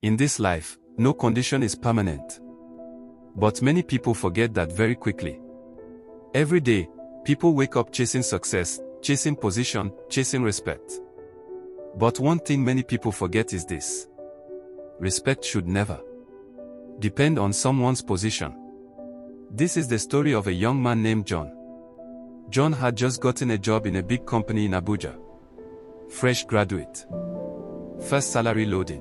In this life, no condition is permanent. But many people forget that very quickly. Every day, people wake up chasing success, chasing position, chasing respect. But one thing many people forget is this: respect should never depend on someone's position. This is the story of a young man named John. John had just gotten a job in a big company in Abuja. Fresh graduate. First salary loading.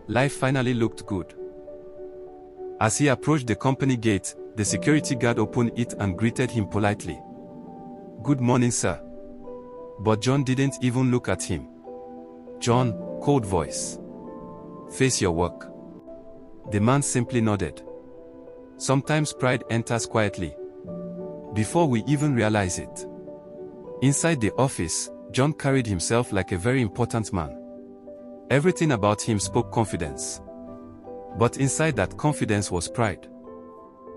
Life finally looked good. As he approached the company gate, the security guard opened it and greeted him politely. "Good morning, sir." But John didn't even look at him. "John," cold voice. "Face your work." The man simply nodded. Sometimes pride enters quietly, before we even realize it. Inside the office, John carried himself like a very important man. Everything about him spoke confidence. But inside that confidence was pride.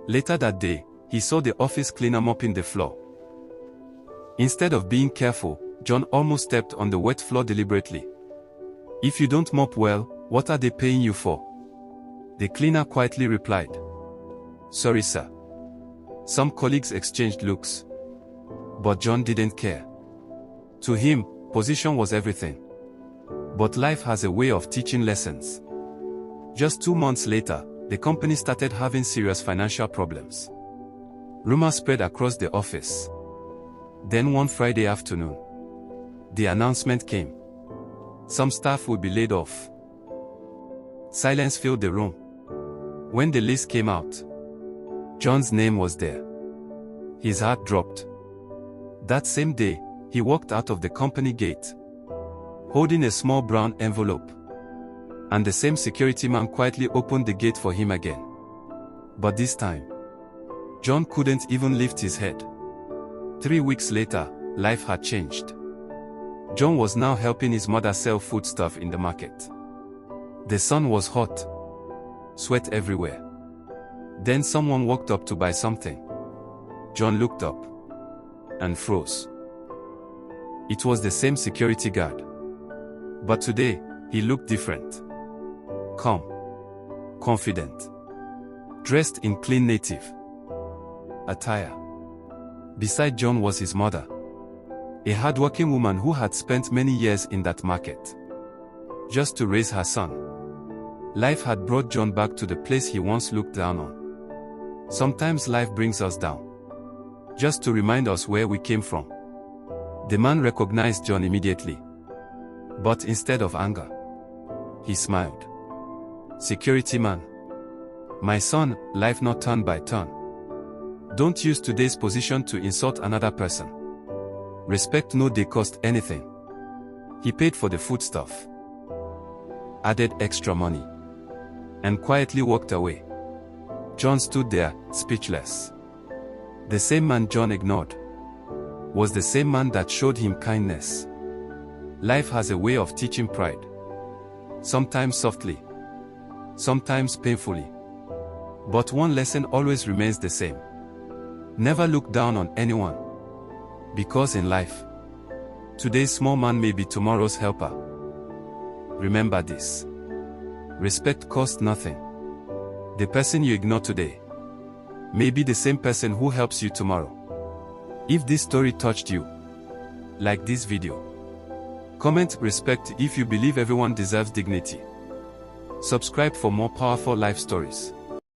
Later that day, he saw the office cleaner mopping the floor. Instead of being careful, John almost stepped on the wet floor deliberately. "If you don't mop well, what are they paying you for?" The cleaner quietly replied. "Sorry, sir." Some colleagues exchanged looks. But John didn't care. To him, position was everything. But life has a way of teaching lessons. Just 2 months later, the company started having serious financial problems. Rumors spread across the office. Then one Friday afternoon, the announcement came. Some staff would be laid off. Silence filled the room. When the list came out, John's name was there. His heart dropped. That same day, he walked out of the company gate, holding a small brown envelope. And the same security man quietly opened the gate for him again. But this time, John couldn't even lift his head. 3 weeks later, life had changed. John was now helping his mother sell foodstuff in the market. The sun was hot. Sweat everywhere. Then someone walked up to buy something. John looked up and froze. It was the same security guard. But today, he looked different. Calm. Confident. Dressed in clean native attire. Beside John was his mother, a hardworking woman who had spent many years in that market, just to raise her son. Life had brought John back to the place he once looked down on. Sometimes life brings us down, just to remind us where we came from. The man recognized John immediately. But instead of anger, he smiled. "Security man. My son, life not turn by turn. Don't use today's position to insult another person. Respect no dey cost anything." He paid for the foodstuff, added extra money, and quietly walked away. John stood there, speechless. The same man John ignored was the same man that showed him kindness. Life has a way of teaching pride. Sometimes softly, sometimes painfully. But one lesson always remains the same. Never look down on anyone. Because in life, today's small man may be tomorrow's helper. Remember this. Respect costs nothing. The person you ignore today may be the same person who helps you tomorrow. If this story touched you, like this video. Comment respect if you believe everyone deserves dignity. Subscribe for more powerful life stories.